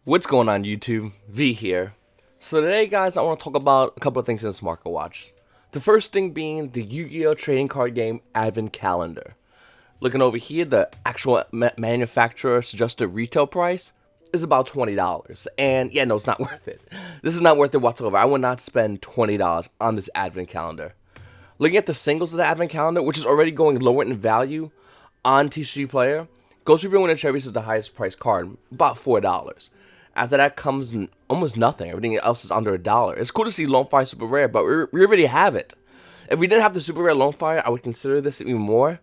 What's going on YouTube? V here. So today guys, I want to talk about a couple of things in this market watch. The first thing being the Yu-Gi-Oh trading card game Advent Calendar. Looking over here, the actual manufacturer suggested retail price is about $20. And yeah, no, it's not worth it. This is not worth it whatsoever. I would not spend $20 on this Advent Calendar. Looking at the singles of the Advent Calendar, which is already going lower in value on TCG Player, Ghost Reaper Winter Cherries is the highest priced card, about $4. After that comes almost nothing. Everything else is under $1. It's cool to see Lone Fire Super Rare, but we already have it. If we didn't have the Super Rare Lone Fire, I would consider this even more.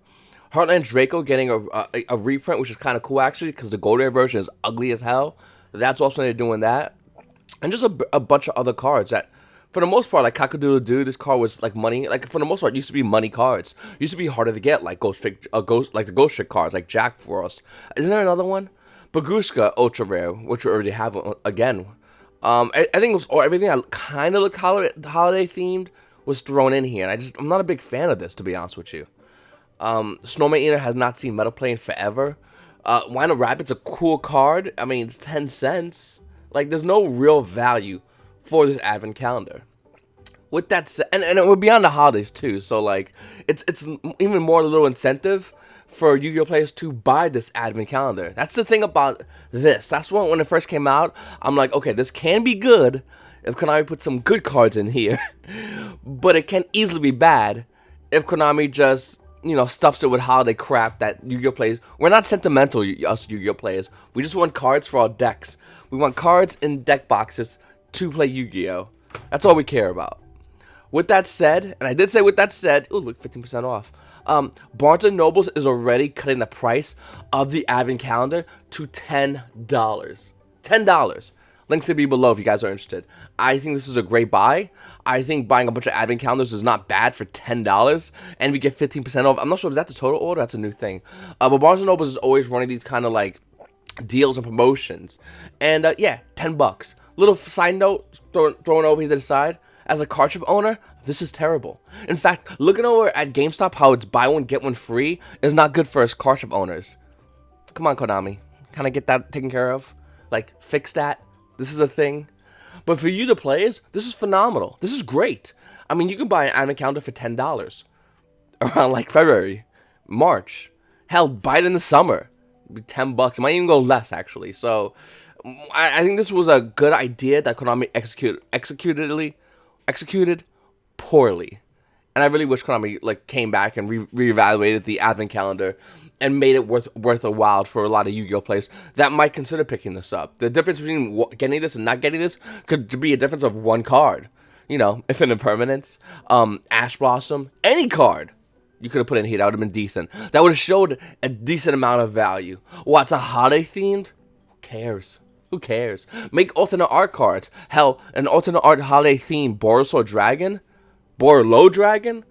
Heartland Draco getting a reprint, which is kind of cool actually, because the Gold Rare version is ugly as hell. That's also they're doing that. And just a bunch of other cards that, for the most part, like Cockadoodle-Doo, this card was like money. Like for the most part, it used to be money cards. It used to be harder to get, like like the Ghost Trick cards, like Jack Frost. Isn't there another one? Bagushka Ultra Rare, which we already have again. I think it was, or everything that kind of looked holiday themed was thrown in here. And I'm not a big fan of this, to be honest with you. Snowman Eater has not seen meta play in forever. Wino Rabbit's a cool card. I mean, it's 10 cents. Like, there's no real value for this Advent Calendar. With that said, and it would be on the holidays too, so like, it's even more a little incentive for Yu-Gi-Oh players to buy this Advent Calendar. That's the thing about this. That's when it first came out, I'm like, okay, this can be good if Konami put some good cards in here, but it can easily be bad if Konami just, you know, stuffs it with holiday crap that Yu-Gi-Oh players. We're not sentimental, us Yu-Gi-Oh players. We just want cards for our decks. We want cards in deck boxes to play Yu-Gi-Oh. That's all we care about. With that said, and I did say with that said, ooh, look, 15% off. Barnes & Noble is already cutting the price of the Advent Calendar to $10. $10. Links to be below if you guys are interested. I think this is a great buy. I think buying a bunch of Advent Calendars is not bad for $10, and we get 15% off. I'm not sure if that's the total order. That's a new thing. But Barnes & Noble is always running these kind of like deals and promotions. And yeah, $10. Little side note, thrown over here to the side. As a card shop owner, this is terrible. In fact, looking over at GameStop, how it's buy one, get one free is not good for us card shop owners. Come on, Konami. Can I get that taken care of? Like, fix that? This is a thing. But for you, the players, this is phenomenal. This is great. I mean, you can buy an Advent Calendar for $10 around like February, March. Hell, buy it in the summer. It'd be $10. It might even go less, actually. So, I think this was a good idea that Konami executed poorly. And I really wish Konami like came back and reevaluated the Advent Calendar and made it worth a while for a lot of Yu-Gi-Oh players that might consider picking this up. The difference between getting this and not getting this could be a difference of one card. You know, Infinite Permanence, Ash Blossom, any card you could have put in here that would have been decent. That would have showed a decent amount of value. What's a holiday themed? Who cares? Who cares? Make alternate art cards. Hell, an alternate art holiday theme Borrelsword Dragon, Dragon.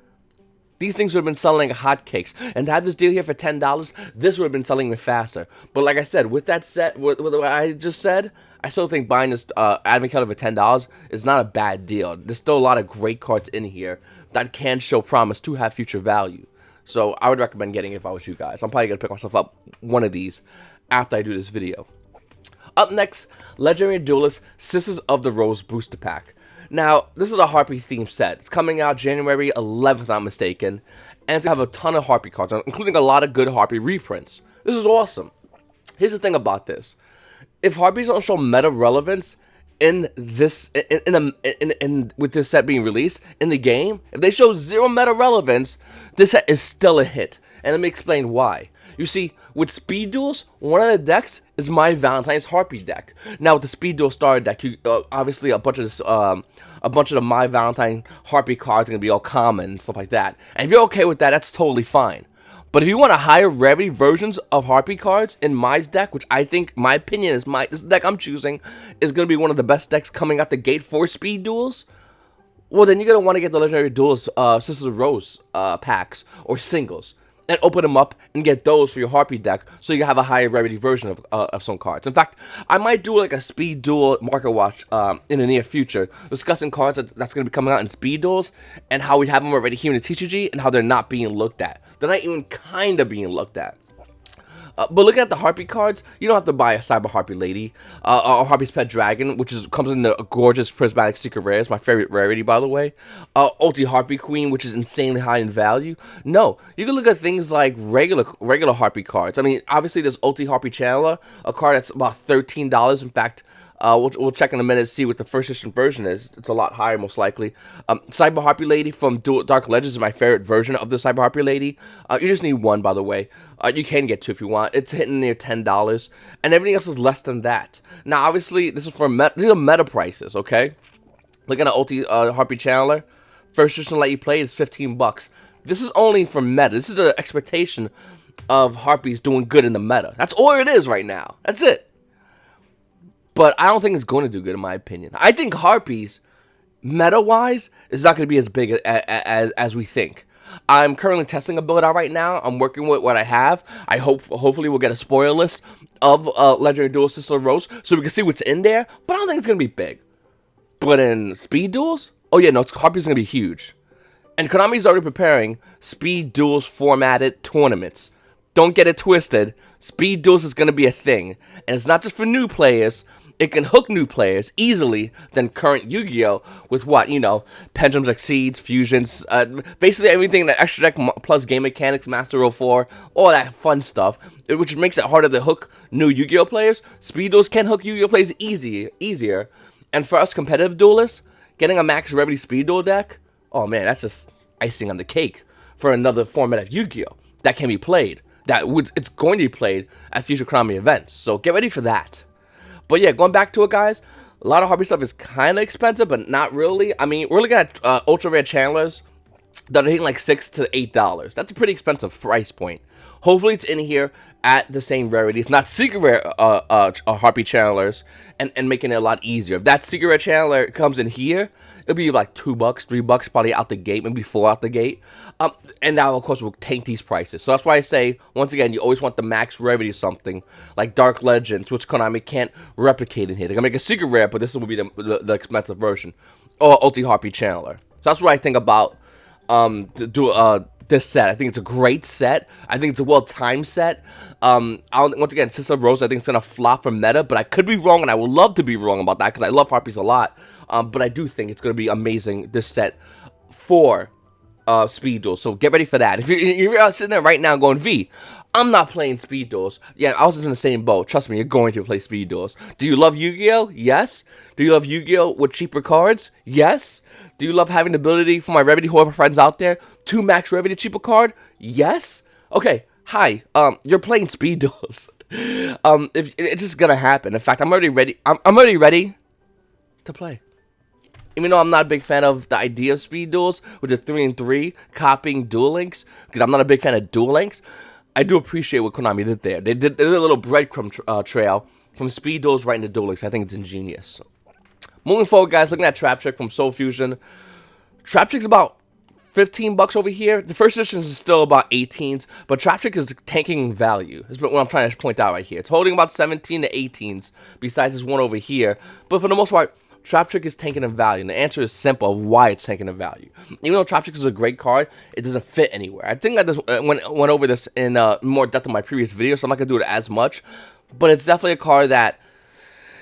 These things would have been selling like hotcakes. And to have this deal here for $10, this would have been selling even faster. But like I said, with that set, with what I just said, I still think buying this Advent Calendar for $10 is not a bad deal. There's still a lot of great cards in here that can show promise to have future value. So I would recommend getting it if I was you guys. I'm probably going to pick myself up one of these after I do this video. Up next, Legendary Duelist Sisters of the Rose Booster Pack. Now, this is a Harpy themed set. It's coming out January 11th, if I'm not mistaken. And it's going to have a ton of Harpy cards, including a lot of good Harpy reprints. This is awesome. Here's the thing about this. If Harpies don't show meta relevance in this, with this set being released in the game, if they show zero meta relevance, this set is still a hit. And let me explain why. You see, with Speed Duels, one of the decks is My Valentine's Harpy deck. Now with the Speed Duel starter deck, you obviously a bunch of the My Valentine Harpy cards are gonna be all common and stuff like that. And if you're okay with that, that's totally fine. But if you want a higher rarity versions of Harpy cards in Mai's deck, which I think, my opinion is, this deck I'm choosing is gonna be one of the best decks coming out the gate for Speed Duels. Well, then you're gonna want to get the Legendary Duelist Sisters of Rose packs or singles. And open them up and get those for your Harpy deck so you have a higher rarity version of some cards. In fact, I might do like a Speed Duel market watch in the near future, discussing cards that's going to be coming out in Speed Duels and how we have them already here in the TCG and how they're not being looked at. They're not even kind of being looked at. But looking at the Harpy cards, you don't have to buy a Cyber Harpy Lady, or Harpy's Pet Dragon, which comes in the gorgeous Prismatic Secret Rares, my favorite rarity, by the way. Ulti Harpy Queen, which is insanely high in value. No, you can look at things like regular Harpy cards. I mean, obviously, there's Ulti Harpy Channeler, a card that's about $13. In fact, we'll check in a minute to see what the first edition version is. It's a lot higher, most likely. Cyber Harpy Lady from Dark Legends is my favorite version of the Cyber Harpy Lady. You just need one, by the way. You can get two if you want. It's hitting near $10, and everything else is less than that. Now, obviously, this is for these are meta prices, okay? Looking at Ulti Harpy Channeler, first edition let you play is $15. This is only for meta. This is the expectation of Harpies doing good in the meta. That's all it is right now. That's it. But I don't think it's going to do good, in my opinion. I think Harpies, meta-wise, is not going to be as big as we think. I'm currently testing a build out right now. I'm working with what I have. Hopefully we'll get a spoiler list of Legendary Duel Sister Rose, so we can see what's in there. But I don't think it's going to be big. But in Speed Duels, oh yeah, no, Harpies going to be huge. And Konami's already preparing Speed Duels formatted tournaments. Don't get it twisted. Speed Duels is going to be a thing. And it's not just for new players. It can hook new players easily than current Yu-Gi-Oh! With what, you know, Pendulums, Exceeds, Fusions, basically everything that Extra Deck plus Game Mechanics, Master 04, all that fun stuff, which makes it harder to hook new Yu-Gi-Oh! Players. Speed Duels can hook Yu-Gi-Oh! Players easier. And for us competitive duelists, getting a Max Remedy Speed Duel deck, oh man, that's just icing on the cake for another format of Yu-Gi-Oh! That can be played. It's going to be played at future Konami events, so get ready for that. But yeah, going back to it, guys, a lot of Harpy stuff is kind of expensive, but not really. I mean, we're looking at ultra rare channelers that are hitting like $6 to $8. That's a pretty expensive price point. Hopefully, it's in here at the same rarity, if not secret rare Harpy channelers, and making it a lot easier. If that secret rare channeler comes in here, it'll be like $2, $3 probably out the gate, maybe $4 out the gate. And now, of course, we'll tank these prices. So that's why I say, once again, you always want the max rarity of something, like Dark Legends, which Konami can't replicate in here. They're going to make a secret rare, but this will be the expensive version. Or Ulti Harpy Channeler. So that's what I think about this set. I think it's a great set. I think it's a well-timed set. Once again, Sister Rose, I think it's going to flop for meta, but I could be wrong, and I would love to be wrong about that, because I love Harpies a lot. But I do think it's going to be amazing, this set, for Speed Duels. So get ready for that. If you're sitting there right now going, V, I'm not playing Speed Duels. Yeah, I was just in the same boat. Trust me, you're going to play Speed Duels. Do you love Yu-Gi-Oh? Yes. Do you love Yu-Gi-Oh with cheaper cards? Yes. Do you love having the ability for my Revity, whoever friends out there, to max Revity cheaper card? Yes. Okay. Hi. You're playing Speed Duels. If it's just gonna happen. In fact, I'm already ready. I'm already ready to play. Even though I'm not a big fan of the idea of Speed Duels with the 3-and-3 copying Duel Links, because I'm not a big fan of Duel Links, I do appreciate what Konami did there. They did a little breadcrumb trail from Speed Duels right into Duel Links. I think it's ingenious. Moving forward, guys, looking at Trap Trick from Soul Fusion. Trap Trick's about $15 over here. The first edition is still about 18s, but Trap Trick is tanking value. That's what I'm trying to point out right here. It's holding about 17 to 18s, besides this one over here. But for the most part, Trap Trick is tanking in value, and the answer is simple of why it's tanking in value. Even though Trap Trick is a great card, it doesn't fit anywhere. I think I just went over this in more depth in my previous video, so I'm not going to do it as much. But it's definitely a card that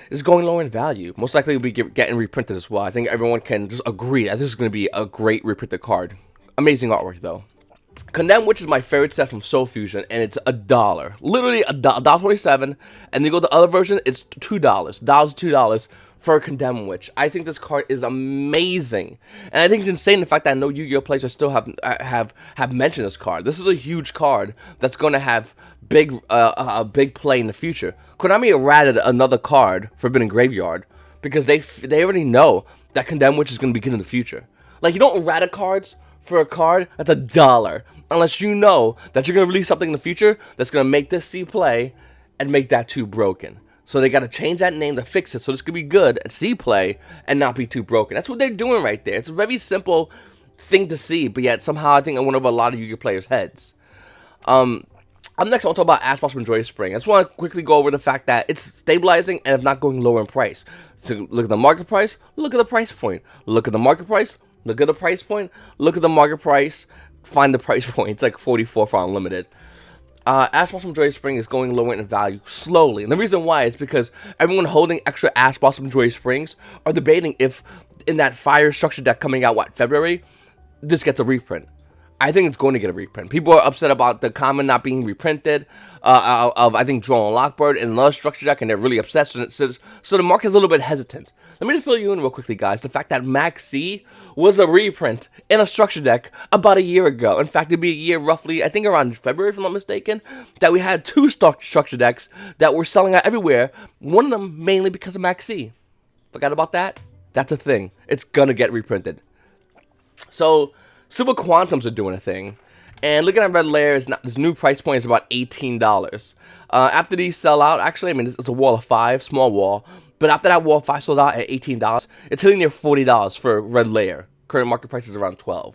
is going lower in value. Most likely will be getting reprinted as well. I think everyone can just agree that this is going to be a great reprinted card. Amazing artwork, though. Condemn Witch is my favorite set from Soul Fusion, and it's $1. Literally $1.27. And you go to the other version, it's $2. $2 for a Condemn Witch. I think this card is amazing, and I think it's insane the fact that no Yu-Gi-Oh players still have mentioned this card. This is a huge card that's going to have a big play in the future. Konami errated another card, Forbidden Graveyard, because they already know that Condemn Witch is going to be good in the future. Like, you don't errata cards for a card that's $1 unless you know that you're going to release something in the future that's going to make this see play and make that too broken. So they got to change that name to fix it so this could be good at C play and not be too broken. That's what they're doing right there. It's a very simple thing to see, but yet somehow I think it went over a lot of Yu-Gi-Oh players' heads. Up next, I want to talk about Ash from Joyous Spring. I just want to quickly go over the fact that it's stabilizing and if not going lower in price. So look at the market price, look at the price point. Look at the market price, look at the price point, look at the market price, find the price point. It's like $44 for Unlimited. Ash Blossom Joy Spring is going lower in value slowly. And the reason why is because everyone holding extra Ash Blossom Joy Springs are debating if in that fire structure deck coming out, February, this gets a reprint. I think it's going to get a reprint. People are upset about the common not being reprinted of, I think, Drone Lockbird and another structure deck, and they're really upset. So the market is a little bit hesitant. Let me just fill you in real quickly, guys. The fact that Max C was a reprint in a structure deck about a year ago. In fact, it'd be a year roughly, I think around February, if I'm not mistaken, that we had two structure decks that were selling out everywhere. One of them mainly because of Max C. Forgot about that? That's a thing. It's gonna get reprinted. So Super Quantums are doing a thing, and looking at Red Layer, this new price point is about $18. After these sell out, actually, I mean, it's a wall of 5, small wall, but after that wall of 5 sold out at $18, it's hitting near $40 for Red Layer. Current market price is around $12.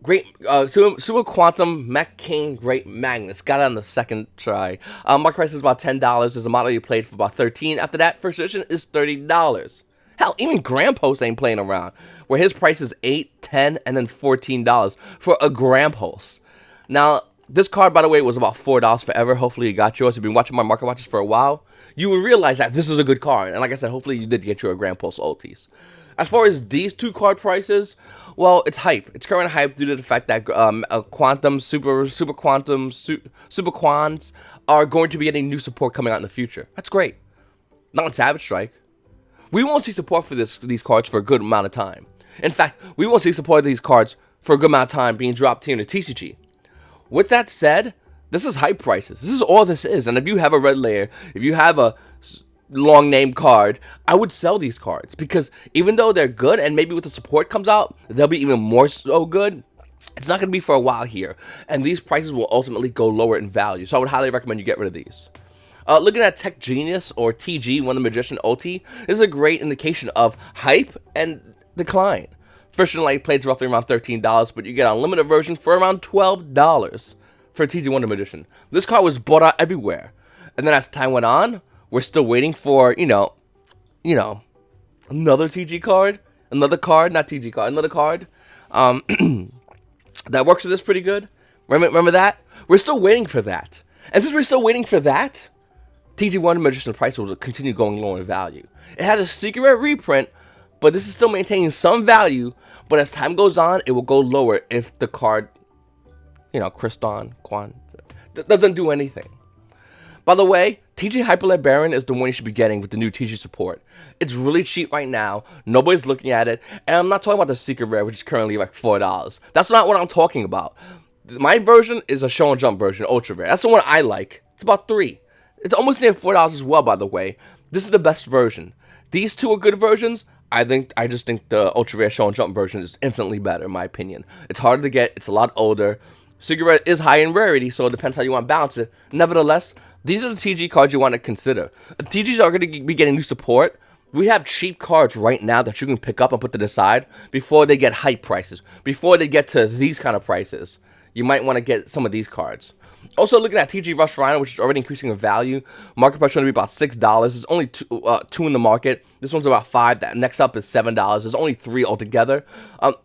Great, Super Quantum Mech King Great Magnus, got it on the second try. Market price is about $10, there's a model you played for about $13. After that, first edition is $30. Hell, even Grampos ain't playing around, where his price is $8, $10, and then $14 for a Grampos. Now, this card, by the way, was about $4 forever. Hopefully you got yours. If you've been watching my market watches for a while, you will realize that this is a good card. And like I said, hopefully you did get your Grampos ultis. As far as these two card prices, well, it's hype. It's current hype due to the fact that Quantum, Super Quants are going to be getting new support coming out in the future. That's great. Not on Savage Strike. We won't see support for these cards for a good amount of time. In fact, we won't see support of these cards for a good amount of time being dropped here in the TCG. With that said, this is hype prices. This is all this is. And if you have a Red Layer, if you have a long name card, I would sell these cards. Because even though they're good, and maybe with the support comes out, they'll be even more so good, it's not going to be for a while here. And these prices will ultimately go lower in value. So I would highly recommend you get rid of these. Looking at Tech Genius, or TG, Wonder Magician OT, this is a great indication of hype and decline. First edition light plates roughly around $13, but you get a limited version for around $12 for TG Wonder Magician. This card was bought out everywhere. And then as time went on, we're still waiting for, another TG card. Another card, not TG card, another card. That works with this pretty good. Remember that? We're still waiting for that. And since we're still waiting for that, TG Wonder Magician price will continue going lower in value. It had a secret rare reprint, but this is still maintaining some value. But as time goes on, it will go lower if the card, Kriston, Quan, doesn't do anything. By the way, TG Hyperlight Baron is the one you should be getting with the new TG support. It's really cheap right now. Nobody's looking at it. And I'm not talking about the secret rare, which is currently like $4. That's not what I'm talking about. My version is a show and jump version, ultra rare. That's the one I like. It's about $3. It's almost near $4 as well, by the way. This is the best version. These two are good versions. I just think the ultra rare show and jump version is infinitely better, in my opinion. It's harder to get. It's a lot older. Secret rare is high in rarity, so it depends how you want to balance it. Nevertheless, these are the TG cards you want to consider. TGs are going to be getting new support. We have cheap cards right now that you can pick up and put to the side before they get hype prices, before they get to these kind of prices. You might want to get some of these cards. Also, looking at TG Rush Rhino, which is already increasing in value. Market price is going to be about $6. There's only two in the market. This one's about $5. That next up is $7. There's only 3 altogether.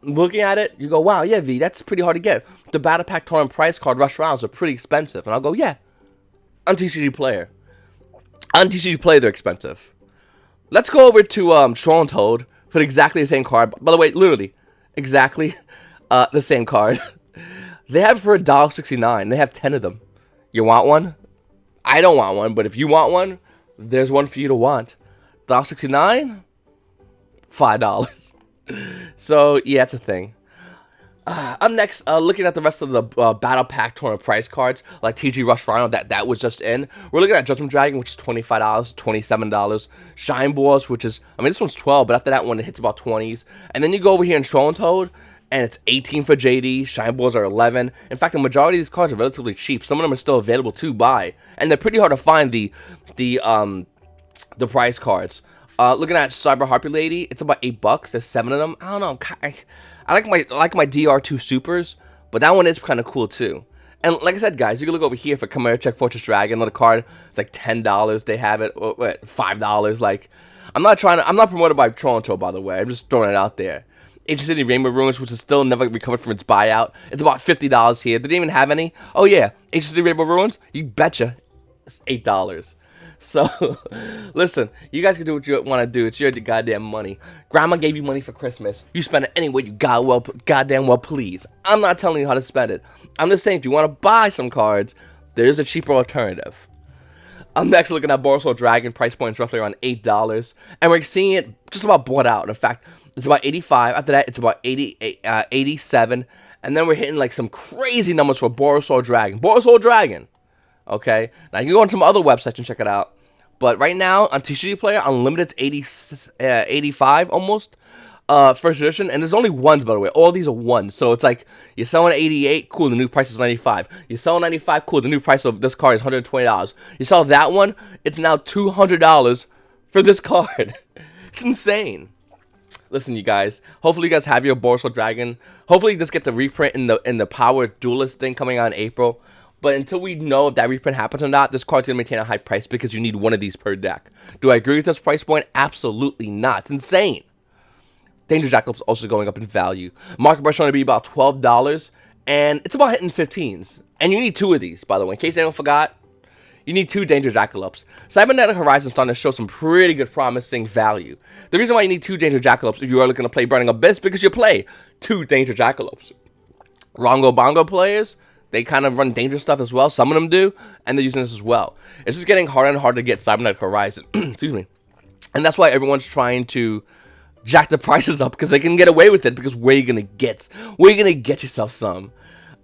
Looking at it, you go, wow, yeah, V, that's pretty hard to get. The Battle Pack Tournament price card Rush Rhinos are pretty expensive. And I'll go, yeah, on TCG Player. On TCG Player, they're expensive. Let's go over to Troll Toad for exactly the same card. By the way, literally, exactly the same card. They have it for $1.69. They have 10 of them. You want one? I don't want one, but if you want one, there's one for you to want. $1.69? $5. So, yeah, it's a thing. Up next, looking at the rest of the Battle Pack Tournament price cards, like TG Rush Rhino, that was just in. We're looking at Judgment Dragon, which is $25, $27. Shine Balls, which is, this one's $12, but after that one, it hits about 20s. And then you go over here in Troll Toad, and it's 18 for JD. Shine Balls are 11. In fact, the majority of these cards are relatively cheap. Some of them are still available to buy, and they're pretty hard to find the price cards. Looking at Cyber Harpy Lady, it's about $8. There's 7 of them. I don't know. I like my DR2 Supers, but that one is kind of cool too. And like I said, guys, you can look over here for Chimera Check Fortress Dragon. Another card, it's like $10. They have it. $5. Like, I'm not promoted by Toronto, by the way. I'm just throwing it out there. Ancient City Rainbow Ruins, which is still never recovered from its buyout. It's about $50 here. They didn't even have any. Oh yeah, Ancient City Rainbow Ruins. You betcha, it's $8. So, listen, you guys can do what you want to do. It's your goddamn money. Grandma gave you money for Christmas. You spend it any way you goddamn well please. I'm not telling you how to spend it. I'm just saying if you want to buy some cards, there's a cheaper alternative. I'm next looking at Borrelsword Dragon. Price point is roughly around $8. And we're seeing it just about bought out. In fact, it's about 85. After that, it's about 87. And then we're hitting like some crazy numbers for Borrelsword Dragon. Borrelsword Dragon. Okay, now you can go on some other websites and check it out. But right now, on TCG Player, Unlimited, it's 85 almost. First edition, and there's only ones, by the way. All these are ones. So it's like, you're selling 88, cool, the new price is 95. You sell 95, cool, the new price of this card is $120. You sell that one, it's now $200 for this card. It's insane. Listen, you guys, hopefully you guys have your Borrelsword Dragon. Hopefully you just get the reprint in the Power Duelist thing coming out in April. But until we know if that reprint happens or not, this card's going to maintain a high price because you need one of these per deck. Do I agree with this price point? Absolutely not. It's insane. Danger Jackalop's also going up in value. Market price is going to be about $12, and it's about hitting 15s. And you need two of these, by the way. In case anyone forgot, you need two Danger Jackalops. Cybernetic Horizon is starting to show some pretty good promising value. The reason why you need two Danger Jackalops if you are looking to play Burning Abyss, because you play two Danger Jackalops. Rongo Bongo players, they kind of run Danger stuff as well. Some of them do, and they're using this as well. It's just getting harder and harder to get Cybernetic Horizon. Excuse me. And that's why everyone's trying to jack the prices up, because they can get away with it, because where you gonna get yourself some.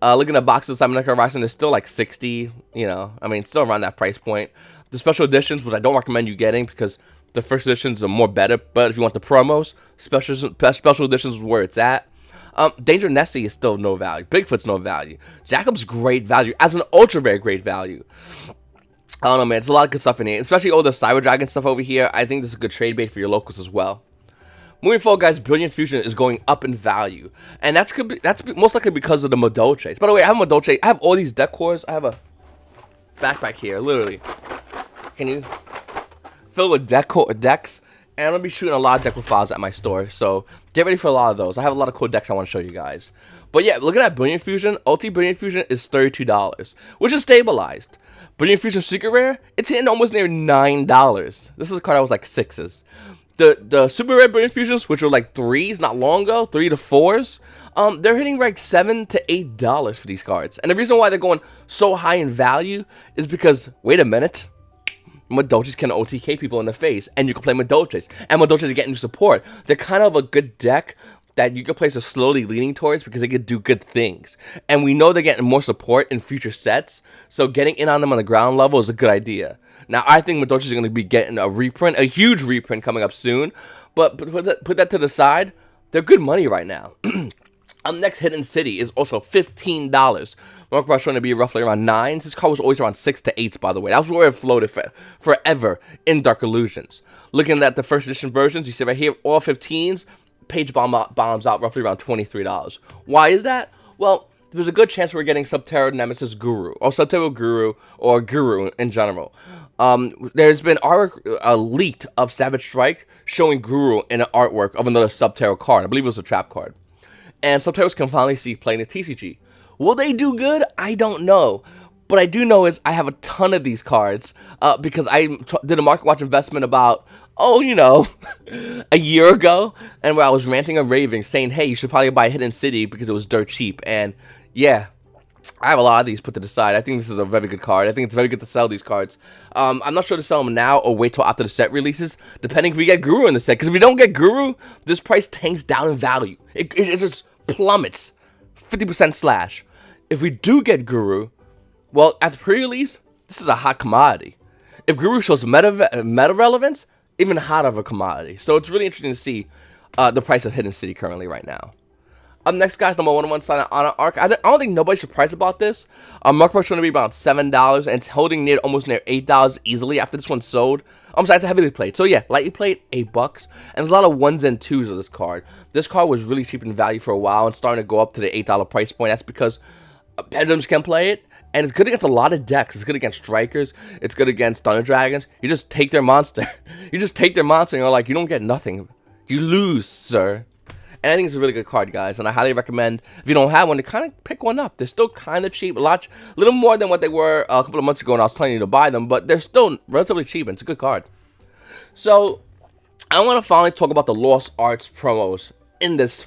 Looking at boxes of Cybernetic Horizon, it's still like 60, you know, I mean, still around that price point. The special editions, which I don't recommend you getting, because the first editions are more better, but if you want the promos, special editions is where it's at. Danger Nessie is still no value. Bigfoot's no value. Jackalop's great value, as an ultra rare great value. I don't know, man, it's a lot of good stuff in here, especially all the Cyber Dragon stuff over here. I think this is a good trade bait for your locals as well. Moving forward, guys, Brilliant Fusion is going up in value, and that's most likely because of the Madolches. By the way, I have a Madolche. I have all these deck cores. I have a backpack here, literally. Can you fill with decks? And I'm gonna be shooting a lot of deck profiles at my store, so get ready for a lot of those. I have a lot of cool decks I want to show you guys. But yeah, looking at Brilliant Fusion, Ulti Brilliant Fusion is $32, which is stabilized. Brilliant Fusion Secret Rare, it's hitting almost near $9. This is a card that was like 6s. The Super Rare Brilliant Fusions, which were like 3s not long ago, 3 to 4s, they're hitting like $7 to $8 for these cards. And the reason why they're going so high in value is because, wait a minute, Madolches can OTK people in the face, and you can play Madolches, and Madolches are getting support. They're kind of a good deck that you can play so slowly leaning towards because they can do good things. And we know they're getting more support in future sets, so getting in on them on the ground level is a good idea. Now, I think Madolches are going to be getting a reprint, a huge reprint coming up soon, but put that to the side, they're good money right now. Next, Hidden City is also $15. Market price going to be roughly around 9s. This card was always around 6 to 8s, by the way. That was where it floated forever in Dark Illusions. Looking at the first edition versions, you see right here, all 15s, page bombs out roughly around $23. Why is that? Well, there's a good chance we're getting Subterra Nemesis Guru, or Subterra Guru, or Guru in general. There's been a leaked of Savage Strike showing Guru in an artwork of another Subterra card. I believe it was a trap card. And Subterras can finally see playing the TCG. Will they do good? I don't know. What I do know is I have a ton of these cards because I did a Market Watch investment about, a year ago. And where I was ranting and raving saying, hey, you should probably buy Hidden City because it was dirt cheap. And yeah, I have a lot of these put to the side. I think this is a very good card. I think it's very good to sell these cards. I'm not sure to sell them now or wait till after the set releases, depending if we get Guru in the set. Because if we don't get Guru, this price tanks down in value. It just plummets 50% slash. If we do get Guru, well, at the pre-release, this is a hot commodity. If Guru shows meta relevance, even hotter of a commodity. So it's really interesting to see the price of Hidden City currently right now. Up next, guys, number 101 Silent Honor Arc. I don't think nobody's surprised about this. Market price is going to be about $7, and it's holding almost near $8 easily after this one sold. I'm sorry, it's a heavily played. So yeah, lightly played, $8. And there's a lot of 1s and 2s of this card. This card was really cheap in value for a while and starting to go up to the $8 price point. That's because Pendulums can play it. And it's good against a lot of decks. It's good against Strikers. It's good against Thunder Dragons. You just take their monster. You just take their monster and you're like, you don't get nothing. You lose, sir. And I think it's a really good card, guys. And I highly recommend, if you don't have one, to kind of pick one up. They're still kind of cheap. A little more than what they were a couple of months ago when I was telling you to buy them. But they're still relatively cheap, and it's a good card. So, I want to finally talk about the Lost Arts promos in this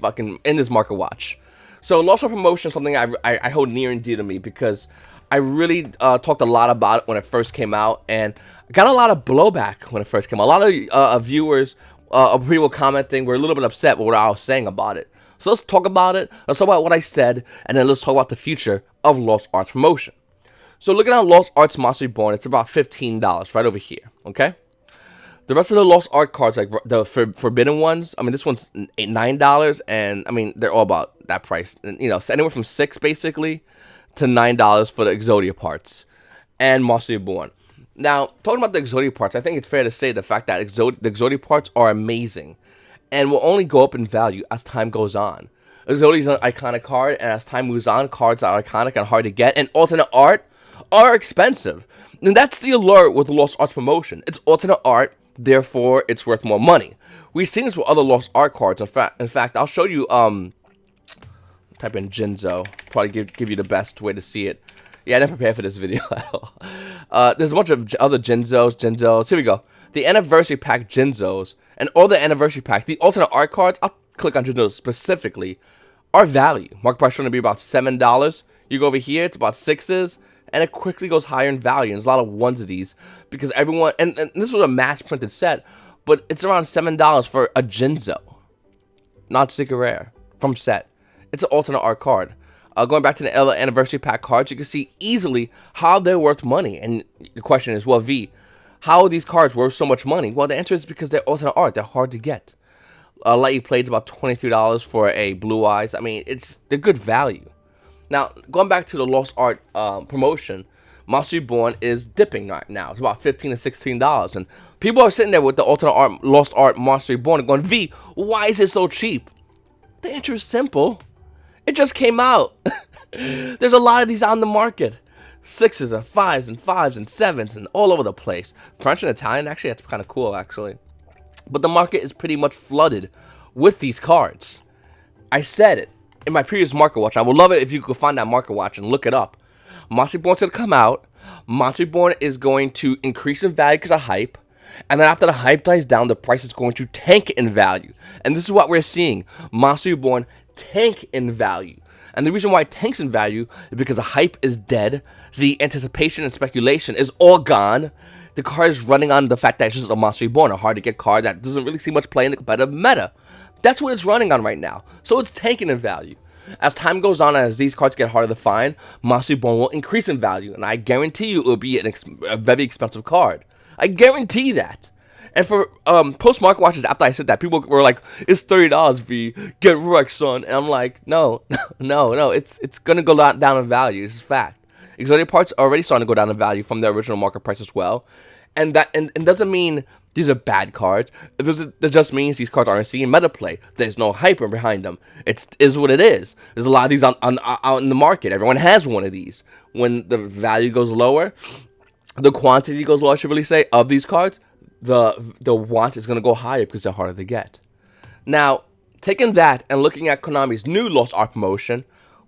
market watch. So, Lost Arts promotion is something I hold near and dear to me, because I really talked a lot about it when it first came out, and I got a lot of blowback when it first came out. A lot of viewers, people commenting, were a little bit upset with what I was saying about it. So let's talk about it. Let's talk about what I said, and then let's talk about the future of Lost Arts promotion. So looking at Lost Arts Monster Reborn, it's about $15 right over here, okay? The rest of the Lost Art cards, like the forbidden ones, I mean, this one's $9, and I mean, they're all about that price. And, you know, anywhere from $6 basically to $9 for the Exodia parts and Monster Reborn. Now, talking about the Exodia parts, I think it's fair to say the fact that the Exodia parts are amazing and will only go up in value as time goes on. Exodia is an iconic card, and as time moves on, cards that are iconic and hard to get and alternate art are expensive. And that's the allure with the Lost Arts promotion. It's alternate art, therefore it's worth more money. We've seen this with other Lost Art cards. In fact, I'll show you, type in Jinzo, probably give you the best way to see it. Yeah, I didn't prepare for this video at all. There's a bunch of other Jinzos. Here we go. The Anniversary Pack Jinzos, and all the Anniversary Pack, the alternate art cards, I'll click on Jinzos specifically, are value. Market price going to be about $7. You go over here, it's about 6s, and it quickly goes higher in value. And there's a lot of ones of these, because everyone, and this was a mass printed set, but it's around $7 for a Jinzo. Not super rare, from set. It's an alternate art card. Going back to the Anniversary Pack cards, you can see easily how they're worth money. And the question is, well, V, how are these cards worth so much money? Well, the answer is because they're alternate art. They're hard to get. Light You Played is about $23 for a Blue Eyes. I mean, they're good value. Now, going back to the Lost Art promotion, Monster Reborn is dipping right now. It's about $15 to $16. And people are sitting there with the alternate art, Lost Art Monster Reborn, and going, V, why is it so cheap? The answer is simple. It just came out. There's a lot of these on the market. 6s and 5s and 5s and 7s and all over the place. French and Italian, actually, that's kind of cool, actually. But the market is pretty much flooded with these cards. I said it in my previous market watch. I would love it if you could find that market watch and look it up. Monster Reborn's going to come out. Monster Reborn is going to increase in value because of hype. And then after the hype dies down, the price is going to tank in value. And this is what we're seeing. Monster Reborn tank in value. And the reason why it tanks in value is because the hype is dead. The anticipation and speculation is all gone. The card is running on the fact that it's just a Monster Reborn, a hard to get card that doesn't really see much play in the competitive meta. That's what it's running on right now. So it's tanking in value. As time goes on, as these cards get harder to find, Monster Reborn will increase in value. And I guarantee you it will be a very expensive card. I guarantee that. And for post-market watches, after I said that, people were like, it's $30, V. Get wrecked, son. And I'm like, no. It's going to go down in value. It's a fact. Exotic parts are already starting to go down in value from their original market price as well. And that doesn't mean these are bad cards. It just means these cards aren't seeing meta play. There's no hype behind them. It is what it is. There's a lot of these out in the market. Everyone has one of these. When the value goes lower, the quantity goes lower, I should really say, of these cards, the want is going to go higher because they're harder to get. Now, taking that and looking at Konami's new Lost Art promotion,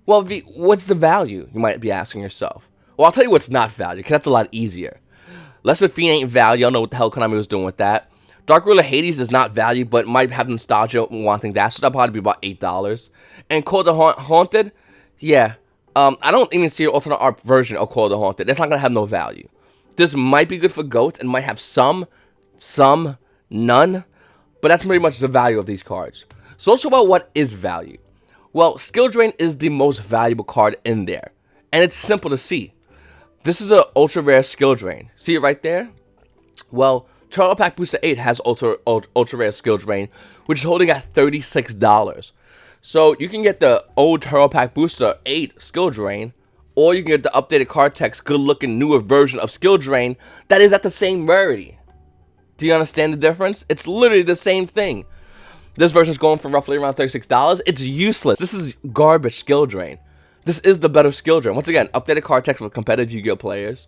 well, what's the value, you might be asking yourself? Well, I'll tell you what's not value, because that's a lot easier. Lesser Fiend ain't value. I don't know what the hell Konami was doing with that. Dark Ruler Hades is not value, but might have nostalgia wanting that, so that'll probably be about $8. And Call the Haunted, yeah, I don't even see an alternate art version of Call the Haunted. That's not going to have no value. This might be good for GOATs and might have some, none, but that's pretty much the value of these cards. So let's talk about what is value. Well, Skill Drain is the most valuable card in there, and it's simple to see. This is an ultra rare Skill Drain. See it right there? Well, Turtle Pack Booster 8 has ultra rare Skill Drain, which is holding at $36. So you can get the old Turtle Pack Booster 8 Skill Drain, or you can get the updated card text, good looking, newer version of Skill Drain that is at the same rarity. Do you understand the difference? It's literally the same thing. This version is going for roughly around $36. It's useless. This is garbage Skill Drain. This is the better Skill Drain. Once again, updated card text for competitive Yu-Gi-Oh players.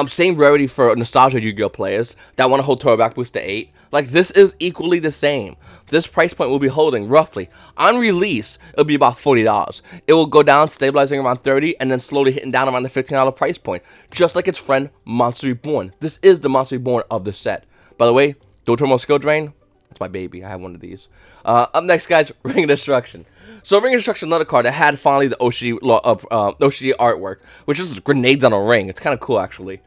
Same rarity for nostalgia Yu-Gi-Oh players that want to hold Throwback Boost to 8. Like, this is equally the same. This price point will be holding roughly. On release, it'll be about $40. It will go down, stabilizing around $30, and then slowly hitting down around the $15 price point, just like its friend Monster Reborn. This is the Monster Reborn of the set. By the way, Dotormo Skill Drain, that's my baby. I have one of these. Up next, guys, Ring of Destruction. So Ring of Destruction, another card that had finally the OCG artwork, which is grenades on a ring. It's kind of cool, actually.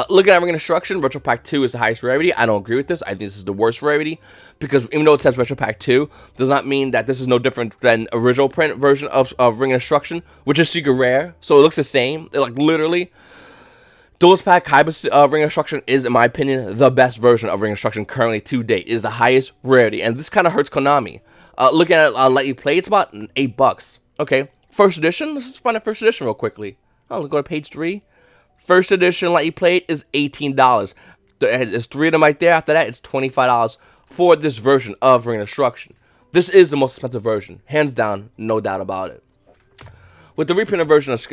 Looking at Ring of Destruction, Retro Pack 2 is the highest rarity. I don't agree with this. I think this is the worst rarity, because even though it says Retro Pack 2, does not mean that this is no different than original print version of Ring of Destruction, which is secret rare, so it looks the same. Like, literally. Duelist Pack Kaiba Ring of Destruction is, in my opinion, the best version of Ring of Destruction currently to date. It is the highest rarity, and this kind of hurts Konami. Looking at Let You Play, it's about $8. Okay, first edition. Let's just find a first edition real quickly. Let's go to page 3. First edition Let You Play It is $18. There's 3 of them right there. After that, it's $25 for this version of Ring of Destruction. This is the most expensive version, hands down, no doubt about it. With the reprinted version of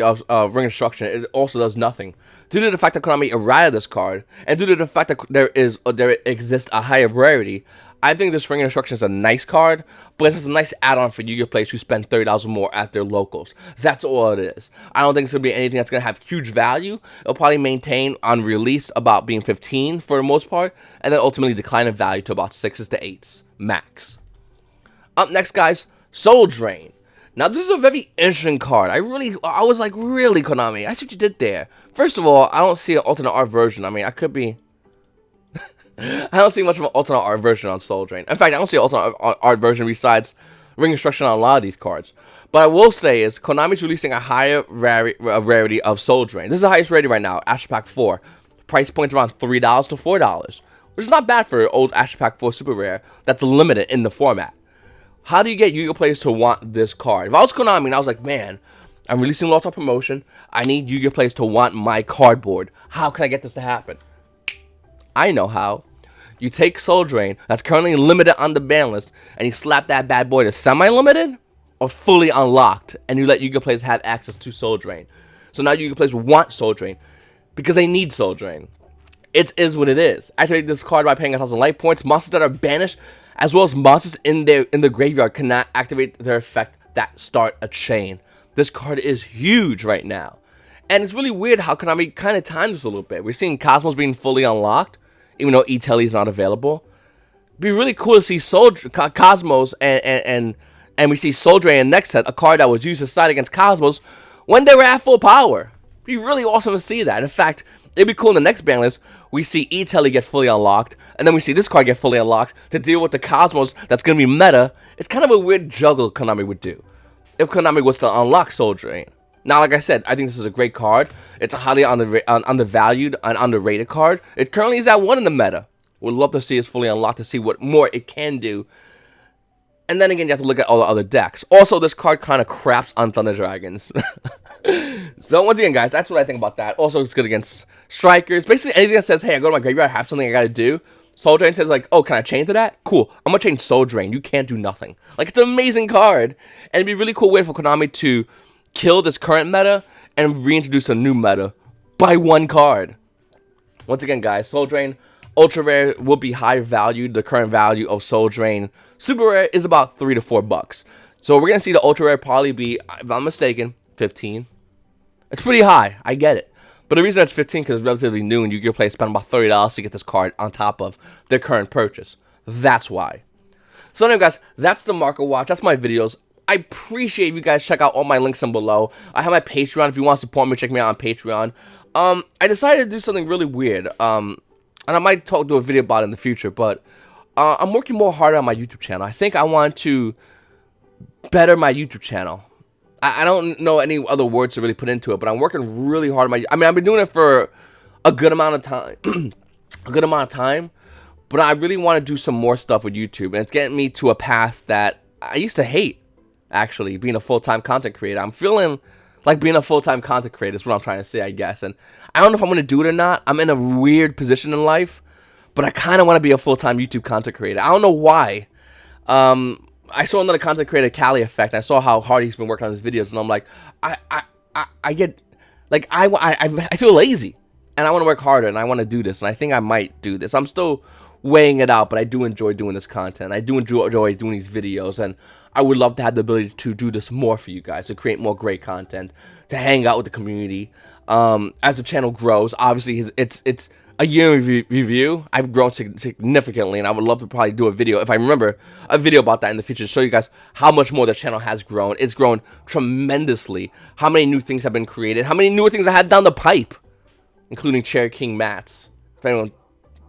Ring of Destruction, it also does nothing. Due to the fact that Konami errated this card, and due to the fact that there exists a higher rarity, I think this Ring of Destruction is a nice card, but it's a nice add-on for Yu-Gi-Oh players who spend $30 or more at their locals. That's all it is. I don't think it's going to be anything that's going to have huge value. It'll probably maintain on release about being 15 for the most part, and then ultimately decline in value to about 6s to 8s max. Up next, guys, Soul Drain. Now, this is a very interesting card. I was like, really, Konami? I see what you did there. First of all, I don't see an alternate art version. I mean, I could be... I don't see much of an alternate art version on Soul Drain. In fact, I don't see an alternate art version besides Ring of Destruction on a lot of these cards. But I will say is, Konami's releasing a higher rarity of Soul Drain. This is the highest rarity right now, Astro Pack 4. Price point's around $3 to $4, which is not bad for old Astro Pack 4 Super Rare that's limited in the format. How do you get Yu-Gi-Oh players to want this card? If I was Konami and I was like, man, I'm releasing a lot of promotion, I need Yu-Gi-Oh players to want my cardboard. How can I get this to happen? I know how. You take Soul Drain, that's currently limited on the ban list, and you slap that bad boy to semi-limited or fully unlocked, and you let Yu-Gi-Oh players have access to Soul Drain. So now Yu-Gi-Oh players want Soul Drain because they need Soul Drain. It is what it is. Activate this card by paying 1,000 life points. Monsters that are banished, as well as monsters in the graveyard, cannot activate their effect that start a chain. This card is huge right now. And it's really weird how Konami kind of times this a little bit. We're seeing Cosmos being fully unlocked, even though E-Telly is not available. It'd be really cool to see Cosmos and we see Soul Drain in next set, a card that was used to side against Cosmos when they were at full power. It'd be really awesome to see that. In fact, it'd be cool in the next ban list, we see E-Telly get fully unlocked, and then we see this card get fully unlocked to deal with the Cosmos that's going to be meta. It's kind of a weird juggle Konami would do if Konami was to unlock Soul Drain. Now, like I said, I think this is a great card. It's a highly undervalued and underrated card. It currently is at 1 in the meta. Would love to see it fully unlocked to see what more it can do. And then again, you have to look at all the other decks. Also, this card kind of craps on Thunder Dragons. So once again, guys, that's what I think about that. Also, it's good against Strikers. Basically, anything that says, hey, I go to my graveyard, I have something I got to do. Soul Drain says, like, oh, can I chain to that? Cool. I'm going to change Soul Drain. You can't do nothing. Like, it's an amazing card. And it'd be a really cool way for Konami to kill this current meta and reintroduce a new meta by 1 card. Once again, guys, Soul Drain Ultra Rare will be high valued. The current value of Soul Drain Super Rare is about $3 to $4. So we're going to see the Ultra Rare probably be, if I'm not mistaken, 15. It's pretty high. I get it. But the reason it's 15 because it's relatively new and Yu-Gi-Oh players spend about $30 to get this card on top of their current purchase. That's why. So anyway, guys, that's the market watch. That's my videos. I appreciate if you guys check out all my links down below. I have my Patreon. If you want to support me, check me out on Patreon. I decided to do something really weird. And I might do a video about it in the future. But I'm working more harder on my YouTube channel. I think I want to better my YouTube channel. I don't know any other words to really put into it, but I'm working really hard on my... I mean, I've been doing it for a good amount of time. But I really want to do some more stuff with YouTube. And it's getting me to a path that I used to hate, actually, being a full-time content creator. I'm feeling like being a full-time content creator is what I'm trying to say, I guess. And I don't know if I'm going to do it or not. I'm in a weird position in life, but I kind of want to be a full-time YouTube content creator. I don't know why. I saw another content creator, Cali Effect. I saw how hard he's been working on his videos, and I'm like, I get, like, I feel lazy. and I want to work harder, and I want to do this, and I think I might do this. I'm still weighing it out, but I do enjoy doing this content. I do enjoy doing these videos, and I would love to have the ability to do this more for you guys, to create more great content, to hang out with the community. As the channel grows, obviously it's a year review. I've grown significantly, and I would love to probably do a video, if I remember, a video about that in the future to show you guys how much more the channel has grown. It's grown tremendously. How many new things have been created, how many newer things I had down the pipe, including Chair King mats. If anyone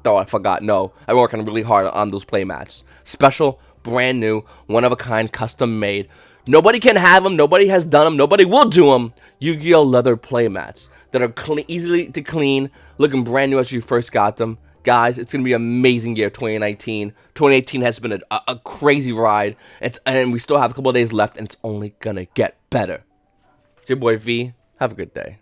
thought I forgot, no. I've been working really hard on those play mats. Special, brand new, one-of-a-kind, custom-made. Nobody can have them. Nobody has done them. Nobody will do them. YuGiOh leather play mats that are clean, easily to clean, looking brand new as you first got them. Guys, it's going to be an amazing year, 2019. 2018 has been a crazy ride, and we still have a couple of days left, and it's only going to get better. It's your boy V. Have a good day.